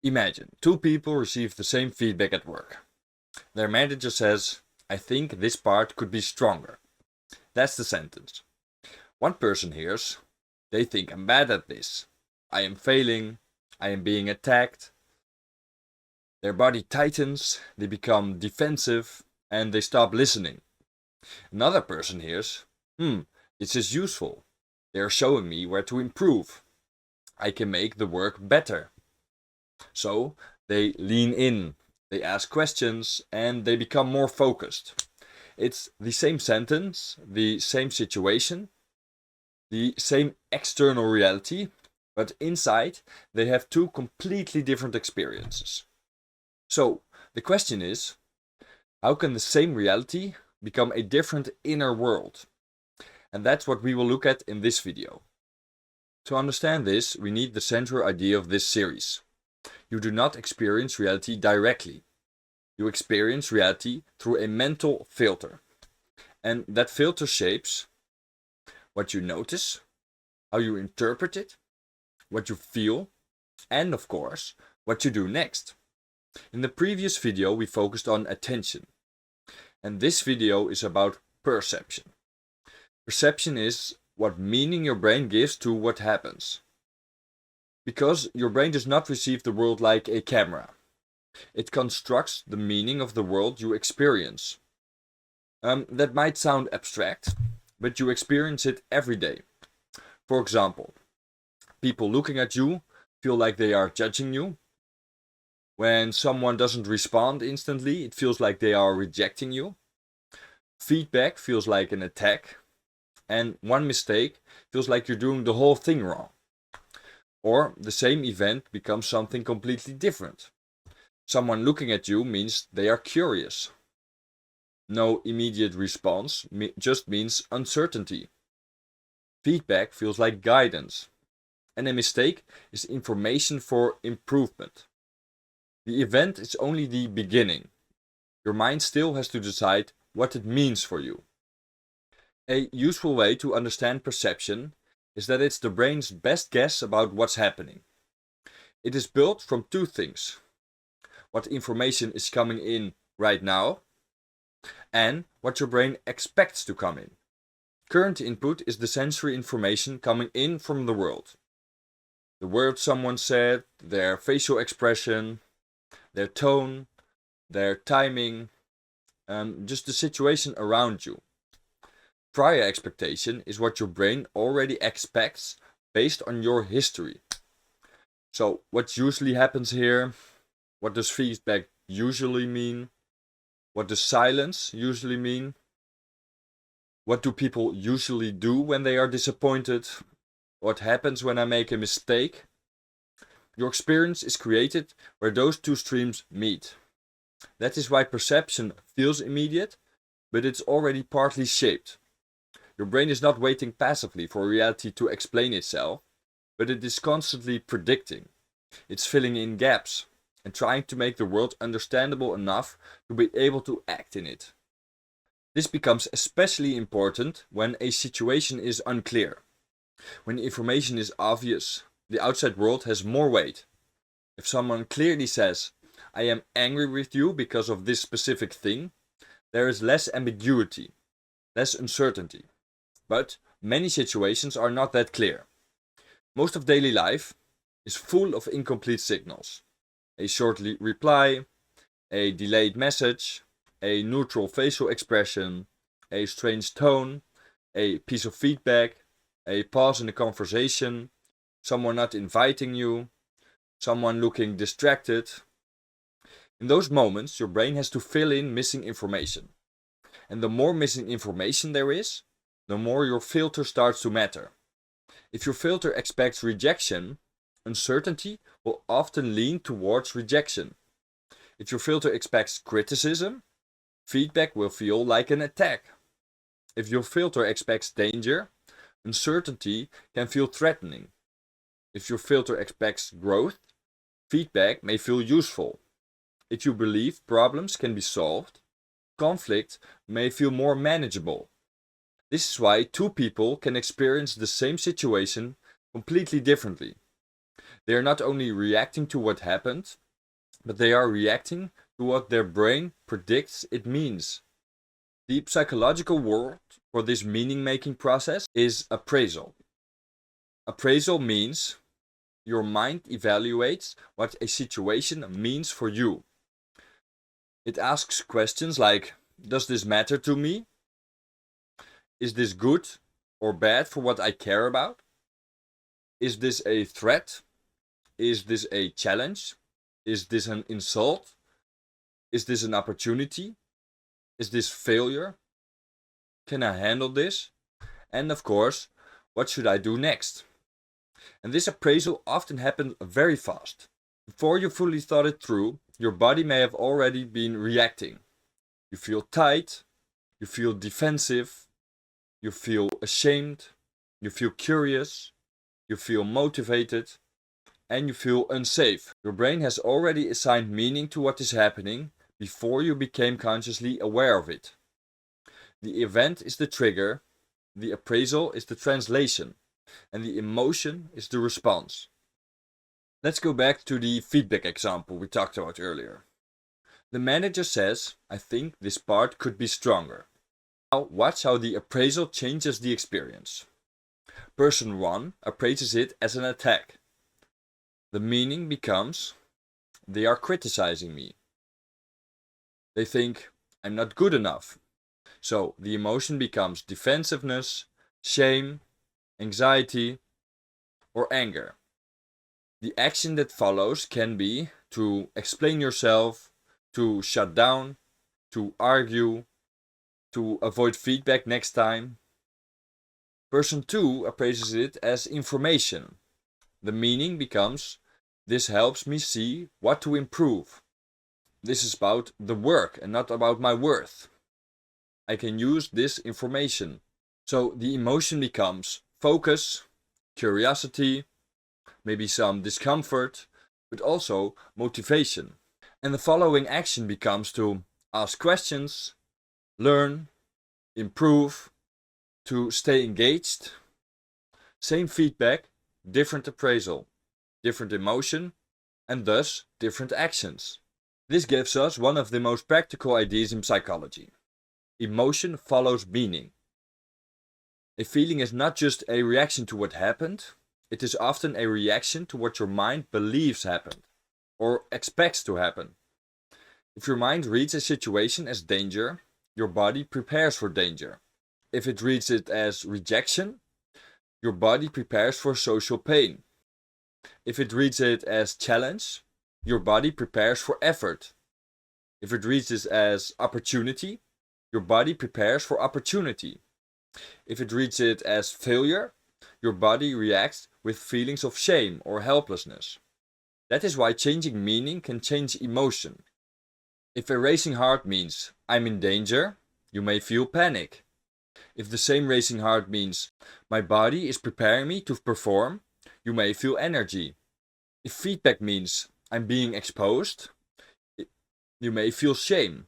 Imagine two people receive the same feedback at work. Their manager says, "I think this part could be stronger." That's the sentence. One person hears, "They think I'm bad at this. I am failing. I am being attacked." Their body tightens, they become defensive, and they stop listening. Another person hears, "This is useful. They are showing me where to improve. I can make the work better." So they lean in, they ask questions, and they become more focused. It's the same sentence, the same situation, the same external reality, but inside they have two completely different experiences. So the question is, how can the same reality become a different inner world? And that's what we will look at in this video. To understand this, we need the central idea of this series. You do not experience reality directly. You experience reality through a mental filter. And that filter shapes what you notice, how you interpret it, what you feel, and of course, what you do next. In the previous video we focused on attention. And this video is about perception. Perception is what meaning your brain gives to what happens. Because your brain does not receive the world like a camera. It constructs the meaning of the world you experience. That might sound abstract, but you experience it every day. For example, people looking at you feel like they are judging you. When someone doesn't respond instantly, it feels like they are rejecting you. Feedback feels like an attack. And one mistake feels like you're doing the whole thing wrong. Or the same event becomes something completely different. Someone looking at you means they are curious. No immediate response just means uncertainty. Feedback feels like guidance. And a mistake is information for improvement. The event is only the beginning. Your mind still has to decide what it means for you. A useful way to understand perception is that it's the brain's best guess about what's happening. It is built from two things: what information is coming in right now, and what your brain expects to come in. Current input is the sensory information coming in from the world. The words someone said, their facial expression, their tone, their timing, just the situation around you. Prior expectation is what your brain already expects based on your history. So what usually happens here? What does feedback usually mean? What does silence usually mean? What do people usually do when they are disappointed? What happens when I make a mistake? Your experience is created where those two streams meet. That is why perception feels immediate, but it's already partly shaped. Your brain is not waiting passively for reality to explain itself, but it is constantly predicting. It's filling in gaps and trying to make the world understandable enough to be able to act in it. This becomes especially important when a situation is unclear. When the information is obvious, the outside world has more weight. If someone clearly says, "I am angry with you because of this specific thing," there is less ambiguity, less uncertainty. But many situations are not that clear. Most of daily life is full of incomplete signals. A short reply, a delayed message, a neutral facial expression, a strange tone, a piece of feedback, a pause in a conversation, someone not inviting you, someone looking distracted. In those moments, your brain has to fill in missing information. And the more missing information there is, the more your filter starts to matter. If your filter expects rejection, uncertainty will often lean towards rejection. If your filter expects criticism, feedback will feel like an attack. If your filter expects danger, uncertainty can feel threatening. If your filter expects growth, feedback may feel useful. If you believe problems can be solved, conflict may feel more manageable. This is why two people can experience the same situation completely differently. They are not only reacting to what happened, but they are reacting to what their brain predicts it means. The psychological word for this meaning-making process is appraisal. Appraisal means your mind evaluates what a situation means for you. It asks questions like, does this matter to me? Is this good or bad for what I care about? Is this a threat? Is this a challenge? Is this an insult? Is this an opportunity? Is this failure? Can I handle this? And of course, what should I do next? And this appraisal often happens very fast. Before you fully thought it through, your body may have already been reacting. You feel tight, you feel defensive, you feel ashamed, you feel curious, you feel motivated, and you feel unsafe. Your brain has already assigned meaning to what is happening before you became consciously aware of it. The event is the trigger, the appraisal is the translation, and the emotion is the response. Let's go back to the feedback example we talked about earlier. The manager says, I think this part could be stronger. Now watch how the appraisal changes the experience. Person 1 appraises it as an attack. The meaning becomes, they are criticizing me. They think, I'm not good enough. So the emotion becomes defensiveness, shame, anxiety, or anger. The action that follows can be to explain yourself, to shut down, to argue, to avoid feedback next time. Person 2 appraises it as information. The meaning becomes, this helps me see what to improve. This is about the work and not about my worth. I can use this information. So the emotion becomes focus, curiosity, maybe some discomfort, but also motivation. And the following action becomes to ask questions, learn, improve, to stay engaged. Same feedback, different appraisal, different emotion, and thus different actions. This gives us one of the most practical ideas in psychology. Emotion follows meaning. A feeling is not just a reaction to what happened, it is often a reaction to what your mind believes happened, or expects to happen. If your mind reads a situation as danger, your body prepares for danger. If it reads it as rejection, your body prepares for social pain. If it reads it as challenge, your body prepares for effort. If it reads it as opportunity, your body prepares for opportunity. If it reads it as failure, your body reacts with feelings of shame or helplessness. That is why changing meaning can change emotion. If a racing heart means I'm in danger, you may feel panic. If the same racing heart means my body is preparing me to perform, you may feel energy. If feedback means I'm being exposed, you may feel shame.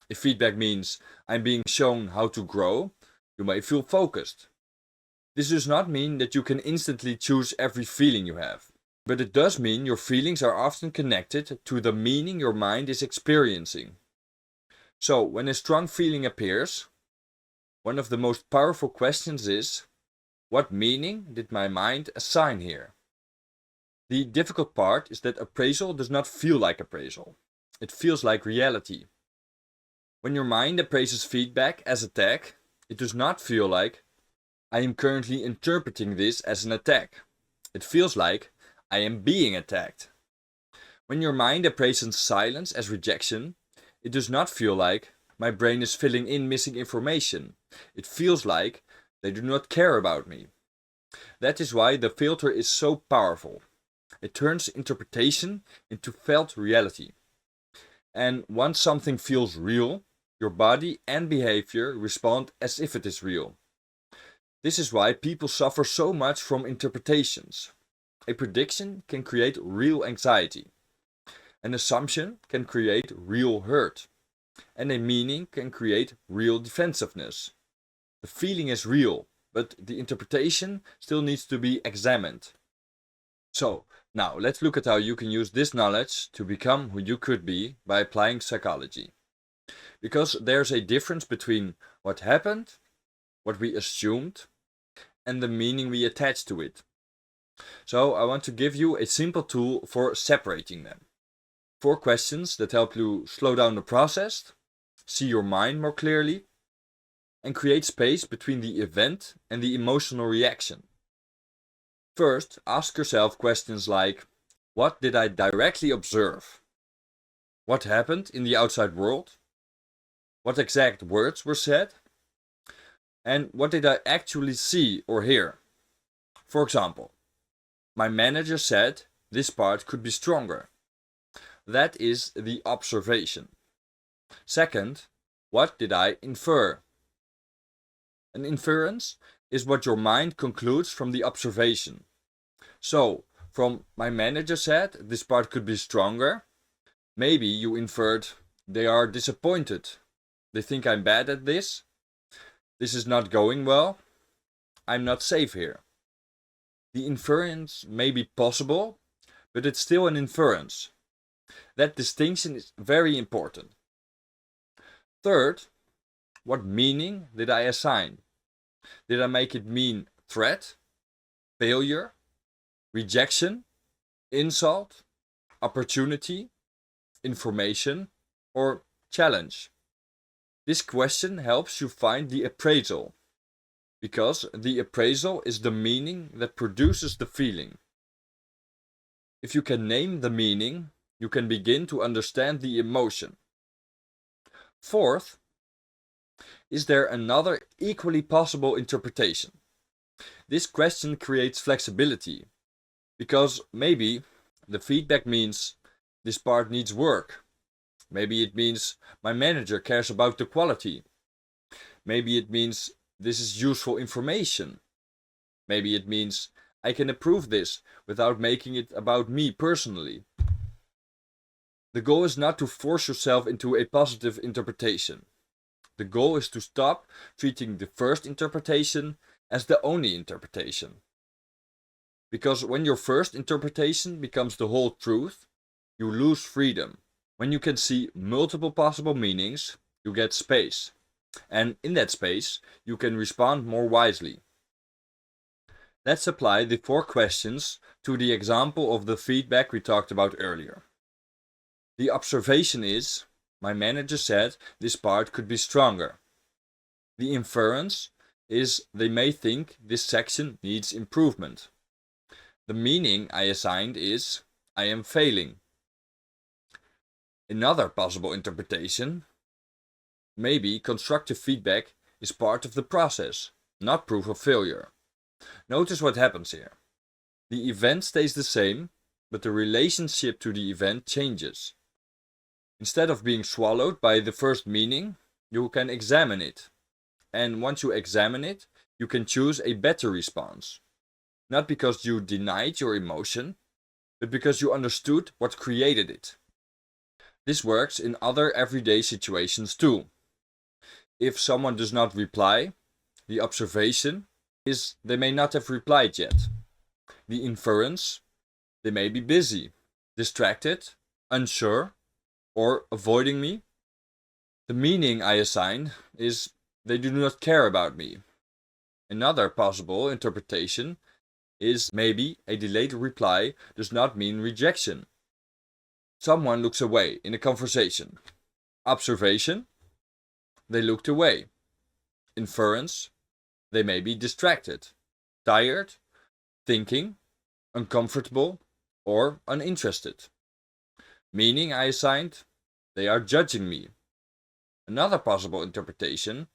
If feedback means I'm being shown how to grow, you may feel focused. This does not mean that you can instantly choose every feeling you have, but it does mean your feelings are often connected to the meaning your mind is experiencing. So, when a strong feeling appears, one of the most powerful questions is, what meaning did my mind assign here? The difficult part is that appraisal does not feel like appraisal. It feels like reality. When your mind appraises feedback as attack, it does not feel like, I am currently interpreting this as an attack. It feels like, I am being attacked. When your mind appraises silence as rejection, it does not feel like, my brain is filling in missing information. It feels like, they do not care about me. That is why the filter is so powerful. It turns interpretation into felt reality. And once something feels real, your body and behavior respond as if it is real. This is why people suffer so much from interpretations. A prediction can create real anxiety. An assumption can create real hurt. And a meaning can create real defensiveness. The feeling is real, but the interpretation still needs to be examined. So, Now, let's look at how you can use this knowledge to become who you could be by applying psychology. Because there's a difference between what happened, what we assumed, and the meaning we attach to it. So I want to give you a simple tool for separating them. 4 questions that help you slow down the process, see your mind more clearly, and create space between the event and the emotional reaction. First, ask yourself questions like, what did I directly observe? What happened in the outside world? What exact words were said? And what did I actually see or hear? For example, my manager said this part could be stronger. That is the observation. Second, what did I infer? An inference is what your mind concludes from the observation. So, from my manager said this part could be stronger, maybe you inferred they are disappointed. They think I'm bad at this. This is not going well. I'm not safe here. The inference may be possible, but it's still an inference. That distinction is very important. Third, what meaning did I assign? Did I make it mean threat, failure, rejection, insult, opportunity, information, or challenge? This question helps you find the appraisal, because the appraisal is the meaning that produces the feeling. If you can name the meaning, you can begin to understand the emotion. Fourth, is there another equally possible interpretation? This question creates flexibility, because maybe the feedback means this part needs work. Maybe it means my manager cares about the quality. Maybe it means this is useful information. Maybe it means I can approve this without making it about me personally. The goal is not to force yourself into a positive interpretation. The goal is to stop treating the first interpretation as the only interpretation. Because when your first interpretation becomes the whole truth, you lose freedom. When you can see multiple possible meanings, you get space. And in that space, you can respond more wisely. Let's apply the 4 questions to the example of the feedback we talked about earlier. The observation is, my manager said this part could be stronger. The inference is, they may think this section needs improvement. The meaning I assigned is, I am failing. Another possible interpretation, maybe constructive feedback is part of the process, not proof of failure. Notice what happens here. The event stays the same, but the relationship to the event changes. Instead of being swallowed by the first meaning, you can examine it. And once you examine it, you can choose a better response. Not because you denied your emotion, but because you understood what created it. This works in other everyday situations too. If someone does not reply, the observation is they may not have replied yet. The inference, they may be busy, distracted, unsure, or avoiding me. The meaning I assign is they do not care about me. Another possible interpretation is maybe a delayed reply does not mean rejection. Someone looks away in a conversation. Observation, they looked away. Inference, they may be distracted, tired, thinking, uncomfortable, or uninterested. Meaning I assigned, they are judging me. Another possible interpretation,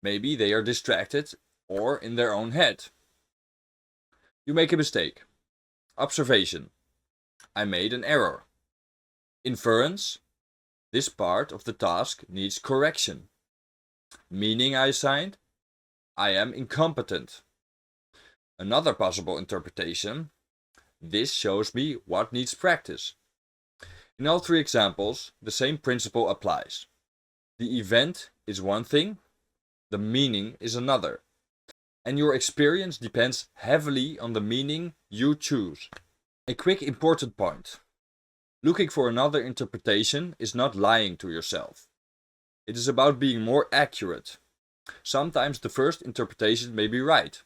maybe they are distracted or in their own head. You make a mistake. Observation, I made an error. Inference, this part of the task needs correction. Meaning I assigned, I am incompetent. Another possible interpretation, this shows me what needs practice. In all 3 examples, the same principle applies. The event is one thing, the meaning is another. And your experience depends heavily on the meaning you choose. A quick important point. Looking for another interpretation is not lying to yourself. It is about being more accurate. Sometimes the first interpretation may be right.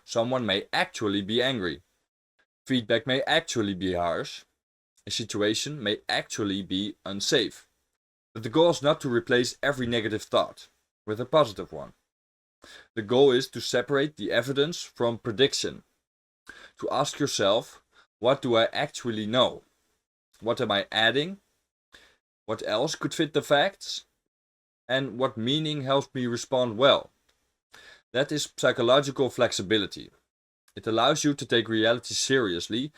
Someone may actually be angry. Feedback may actually be harsh. A situation may actually be unsafe. But the goal is not to replace every negative thought with a positive one. The goal is to separate the evidence from prediction. To ask yourself, what do I actually know? What am I adding? What else could fit the facts? And what meaning helps me respond well? That is psychological flexibility. It allows you to take reality seriously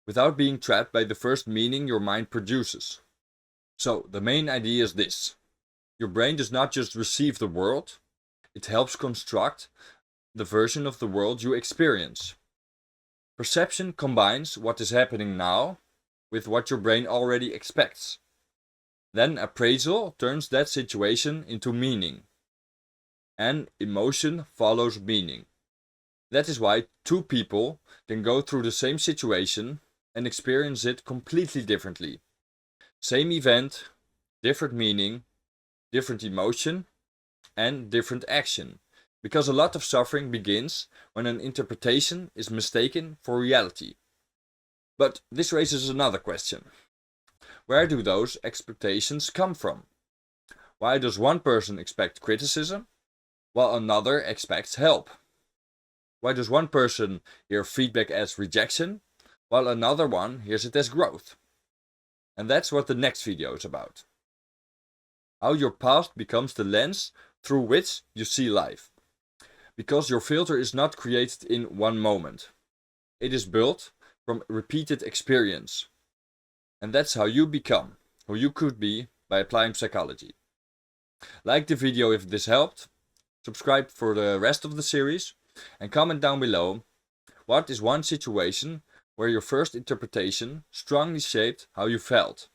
without being trapped by the first meaning your mind produces. So, the main idea is this. Your brain does not just receive the world, it helps construct the version of the world you experience. Perception combines what is happening now with what your brain already expects. Then appraisal turns that situation into meaning. And emotion follows meaning. That is why two people can go through the same situation and experience it completely differently. Same event, different meaning, different emotion, and different action. Because a lot of suffering begins when an interpretation is mistaken for reality. But this raises another question. Where do those expectations come from? Why does one person expect criticism, while another expects help? Why does one person hear feedback as rejection, while another one hears it as growth? And that's what the next video is about. How your past becomes the lens through which you see life. Because your filter is not created in one moment. It is built from repeated experience. And that's how you become who you could be by applying psychology. Like the video if this helped, subscribe for the rest of the series, and comment down below what is one situation where your first interpretation strongly shaped how you felt.